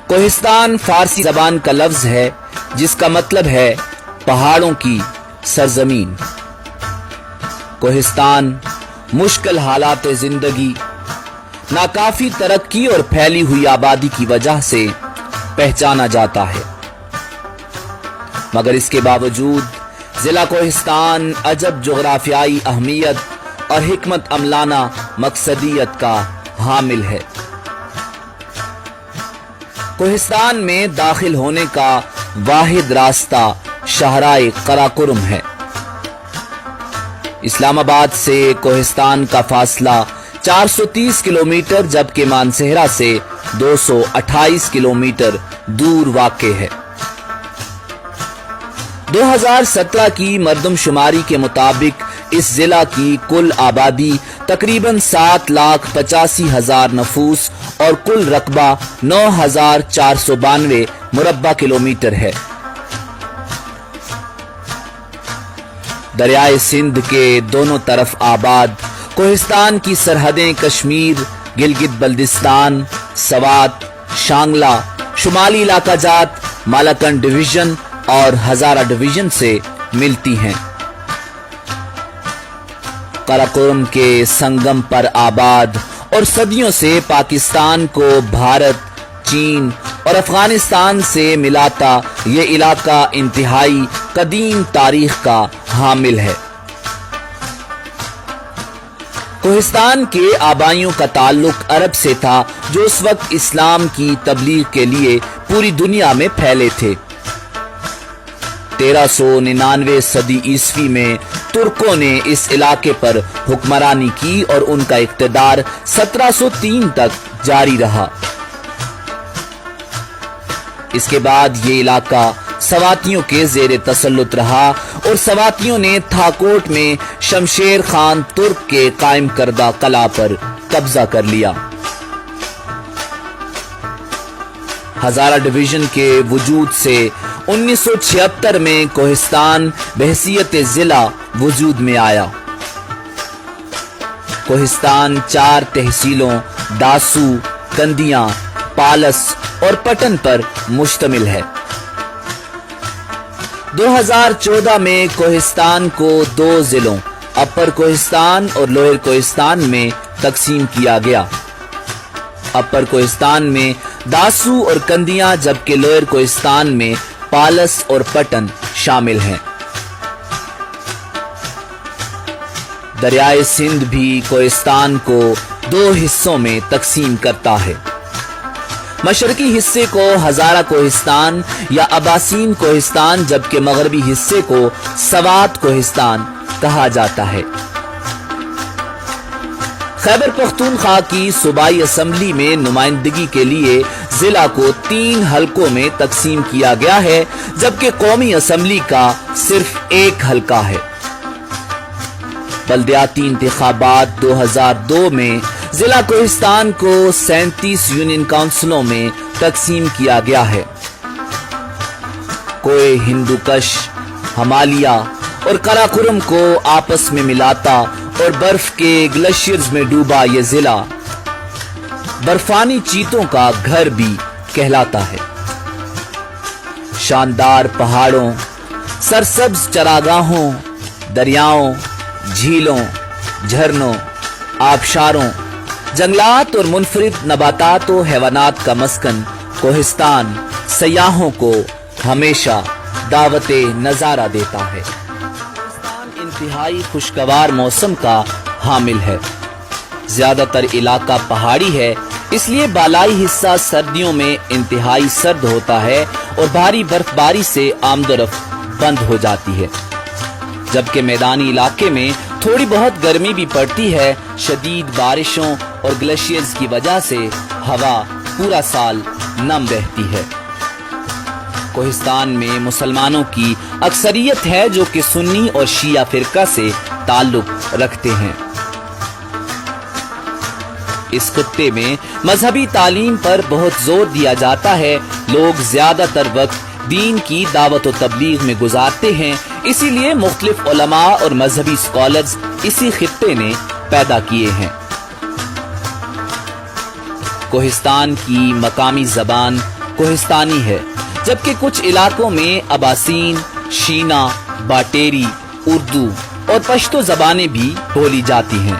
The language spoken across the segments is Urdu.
کوہستان فارسی زبان کا لفظ ہے جس کا مطلب ہے پہاڑوں کی سرزمین۔ کوہستان مشکل حالات زندگی، ناکافی ترقی اور پھیلی ہوئی آبادی کی وجہ سے پہچانا جاتا ہے، مگر اس کے باوجود ضلع کوہستان عجب جغرافیائی اہمیت اور حکمت عملانہ مقصدیت کا حامل ہے۔ کوہستان میں داخل ہونے کا واحد راستہ شاہراہ قراقرم ہے۔ اسلام آباد سے کوہستان کا فاصلہ 430 کلومیٹر جبکہ مانسہرہ سے 228 کلومیٹر دور واقع ہے۔ 2017 کی مردم شماری کے مطابق اس ضلع کی کل آبادی تقریباً 7,85,000 نفوس اور کل رقبہ 9,492 مربع کلومیٹر ہے۔ دریائے سندھ کے دونوں طرف آباد کوہستان کی سرحدیں کشمیر، گلگت بلتستان، سوات، شانگلہ، شمالی علاقہ جات، مالاکنڈ ڈویژن اور ہزارہ ڈویژن سے ملتی ہیں۔ قراقرم کے سنگم پر آباد اور صدیوں سے پاکستان کو بھارت، چین اور افغانستان سے ملاتا یہ علاقہ انتہائی قدیم تاریخ کا حامل ہے۔ کوہستان کے آبائیوں کا تعلق عرب سے تھا جو اس وقت اسلام کی تبلیغ کے لیے پوری دنیا میں پھیلے تھے۔ 1399 صدی عیسوی میں ترکوں نے اس علاقے پر حکمرانی کی اور ان کا اقتدار 1703 تک جاری رہا۔ اس کے بعد یہ علاقہ سواتیوں کے زیر تسلط رہا اور سواتیوں نے تھاکوٹ میں شمشیر خان ترک کے قائم کردہ قلعہ پر قبضہ کر لیا۔ ہزارہ ڈویژن کے وجود سے 1976 میں کوہستان بحیثیت ضلع وجود میں آیا۔ کوہستان 4 تحصیلوں داسو، کندیاں، پالس اور پٹن پر مشتمل ہے۔ 2014 میں کوہستان کو 2 ضلعوں اپر کوہستان اور لوئر کوہستان میں تقسیم کیا گیا۔ اپر کوہستان میں داسو اور کندیاں جبکہ لوئر کوہستان میں پالس اور پٹن شامل ہیں۔ دریائے سندھ بھی کوہستان کو 2 حصوں میں تقسیم کرتا ہے۔ مشرقی حصے کو ہزارہ کوہستان یا اباسین کوہستان جبکہ مغربی حصے کو سوات کوہستان کہا جاتا ہے۔ خیبر پختونخوا کی صوبائی اسمبلی میں نمائندگی کے لیے ضلع کو 3 حلقوں میں تقسیم کیا گیا ہے جبکہ قومی اسمبلی کا صرف 1 حلقہ ہے۔ بلدیاتی انتخابات 2002 میں ضلع کوہستان کو 37 یونین کونسلوں میں تقسیم کیا گیا ہے۔ کوہ ہندوکش، ہمالیہ اور قراقرم کو آپس میں ملاتا اور برف کے گلیشیئرز میں ڈوبا یہ ضلع برفانی چیتوں کا گھر بھی کہلاتا ہے۔ شاندار پہاڑوں، سرسبز چراگاہوں، دریاؤں، جھیلوں، جھرنوں، آبشاروں، جنگلات اور منفرد نباتات و حیوانات کا مسکن کوہستان سیاحوں کو ہمیشہ دعوت نظارہ دیتا ہے۔ کوہستان انتہائی خوشگوار موسم کا حامل ہے۔ زیادہ تر علاقہ پہاڑی ہے، اس لیے بالائی حصہ سردیوں میں انتہائی سرد ہوتا ہے اور بھاری برف باری سے آمد و رفت بند ہو جاتی ہے، جبکہ میدانی علاقے میں تھوڑی بہت گرمی بھی پڑتی ہے۔ شدید بارشوں اور گلیشیئرز کی وجہ سے ہوا پورا سال نم رہتی ہے۔ کوہستان میں مسلمانوں کی اکثریت ہے جو کہ سنی اور شیعہ فرقہ سے تعلق رکھتے ہیں۔ اس خطے میں مذہبی تعلیم پر بہت زور دیا جاتا ہے۔ لوگ زیادہ تر وقت دین کی دعوت و تبلیغ میں گزارتے ہیں، اسی لیے مختلف علماء اور مذہبی اسکالرز اسی خطے نے پیدا کیے ہیں۔ کوہستان کی مقامی زبان کوہستانی ہے، جبکہ کچھ علاقوں میں اباسین، شینا، باٹیری، اردو اور پشتو زبانیں بھی بولی جاتی ہیں۔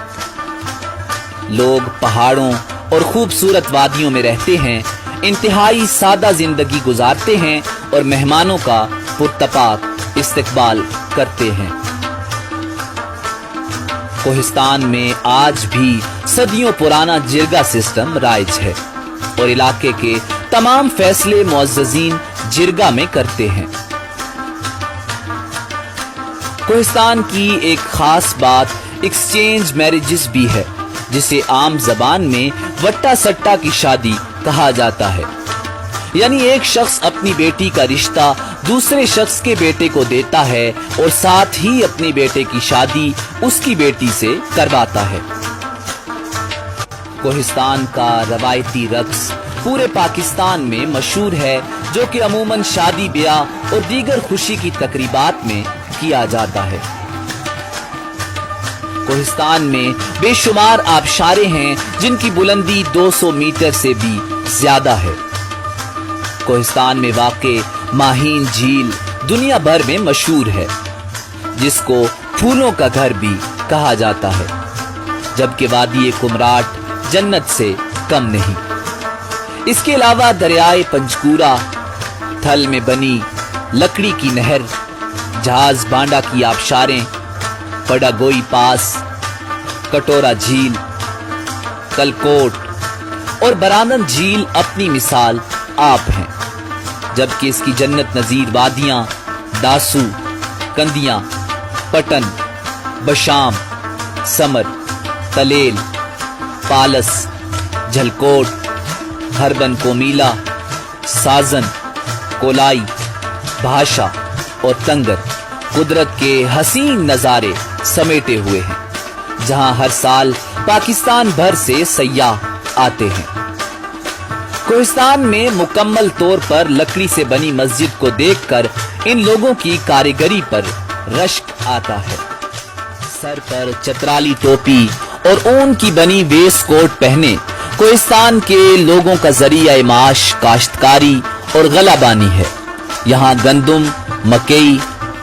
لوگ پہاڑوں اور خوبصورت وادیوں میں رہتے ہیں، انتہائی سادہ زندگی گزارتے ہیں اور مہمانوں کا پرتپاک استقبال کرتے ہیں۔ کوہستان میں آج بھی صدیوں پرانا جرگہ سسٹم رائج ہے اور علاقے کے تمام فیصلے معززین جرگہ میں کرتے ہیں۔ کوہستان کی ایک خاص بات ایکسچینج میرجز بھی ہے، جسے عام زبان میں وٹا سٹا کی شادی کہا جاتا ہے، یعنی ایک شخص اپنی بیٹی کا رشتہ دوسرے شخص کے بیٹے کو دیتا ہے اور ساتھ ہی اپنی بیٹے کی شادی اس کی بیٹی سے کرواتا ہے۔ کوہستان کا روایتی رقص پورے پاکستان میں مشہور ہے، جو کہ عموماً شادی بیاہ اور دیگر خوشی کی تقریبات میں کیا جاتا ہے۔ کوہستان میں بے شمار آبشاریں ہیں جن کی بلندی 200 میٹر سے بھی زیادہ ہے۔ کوہستان میں واقع ماہین جھیل دنیا بھر میں مشہور ہے، جس کو پھولوں کا گھر بھی کہا جاتا ہے، جبکہ وادی کمراٹ جنت سے کم نہیں۔ اس کے علاوہ دریائے پنجکورہ، تھل میں بنی لکڑی کی نہر، جہاز بانڈا کی آبشاریں، پڈاگوئی پاس، کٹورا جھیل، کلکوٹ اور برانن جھیل اپنی مثال آپ ہیں، جبکہ اس کی جنت نظیر وادیاں داسو، کندیاں، پٹن، بشام، سمر، تلیل، پالس، جھلکوٹ، ہربن کومیلا، سازن، کولائی، بھاشا اور تنگر قدرت کے حسین نظارے سمیٹے ہوئے ہیں، جہاں ہر سال پاکستان بھر سے سیاح آتے ہیں۔ کوہستان میں مکمل طور پر لکڑی سے بنی مسجد کو دیکھ کر ان لوگوں کی کاریگری پر رشک آتا ہے۔ سر پر چترالی ٹوپی اور اون کی بنی ویسٹ کوٹ پہنے کوہستان کے لوگوں کا ذریعہ معاش کاشتکاری اور غلہ بانی ہے۔ یہاں گندم، مکئی،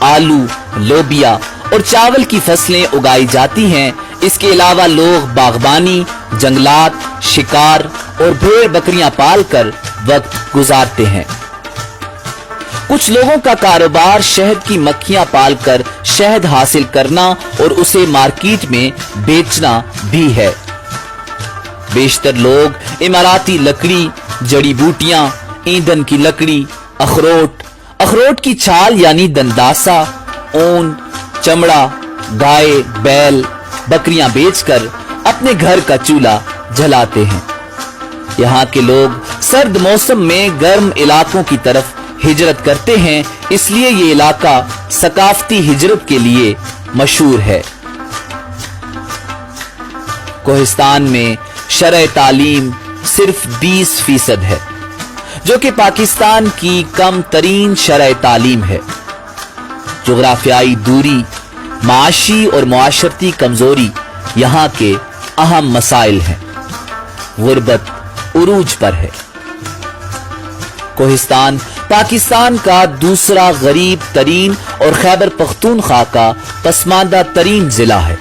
آلو، لوبیا اور چاول کی فصلیں اگائی جاتی ہیں۔ اس کے علاوہ لوگ باغبانی، جنگلات، شکار اور بھیڑ بکریاں پال کر وقت گزارتے ہیں۔ کچھ لوگوں کا کاروبار شہد کی مکھیاں پال کر شہد حاصل کرنا اور اسے مارکیٹ میں بیچنا بھی ہے۔ بیشتر لوگ اماراتی لکڑی، جڑی بوٹیاں، ایندھن کی لکڑی، اخروٹ کی چھال یعنی دنداسا، اون، چمڑا، گائے، بیل، بکریاں بیچ کر اپنے گھر کا چولہا جلاتے ہیں۔ یہاں کے لوگ سرد موسم میں گرم علاقوں کی طرف ہجرت کرتے ہیں، اس لیے یہ علاقہ ثقافتی ہجرت کے لیے مشہور ہے۔ کوہستان میں شرح تعلیم صرف 20% ہے، جو کہ پاکستان کی کم ترین شرح تعلیم ہے۔ جغرافیائی دوری، معاشی اور معاشرتی کمزوری یہاں کے اہم مسائل ہیں۔ غربت عروج پر ہے۔ کوہستان پاکستان کا دوسرا غریب ترین اور خیبر پختونخوا کا پسماندہ ترین ضلع ہے،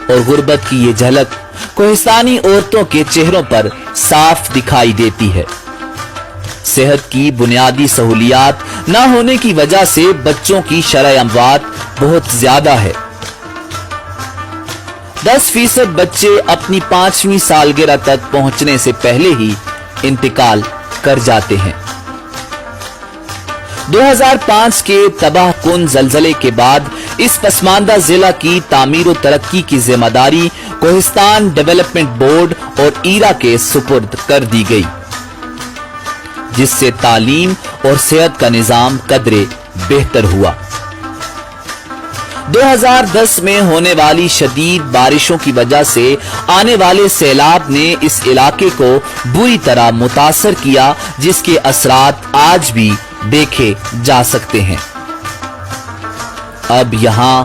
اور غربت کی یہ جھلک کوہستانی عورتوں کے چہروں پر صاف دکھائی دیتی ہے۔ صحت کی بنیادی سہولیات نہ ہونے کی وجہ سے بچوں کی شرح اموات بہت زیادہ ہے۔ 10% بچے اپنی 5ویں سالگرہ تک پہنچنے سے پہلے ہی انتقال کر جاتے ہیں۔ 2005 کے تباہ کن زلزلے کے بعد اس پسماندہ ضلع کی تعمیر و ترقی کی ذمہ داری کوہستان ڈیولپمنٹ بورڈ اور ایرا کے سپرد کر دی گئی، جس سے تعلیم اور صحت کا نظام قدرے بہتر ہوا۔ 2010 میں ہونے والی شدید بارشوں کی وجہ سے آنے والے سیلاب نے اس علاقے کو بری طرح متاثر کیا، جس کے اثرات آج بھی دیکھے جا سکتے ہیں۔ اب یہاں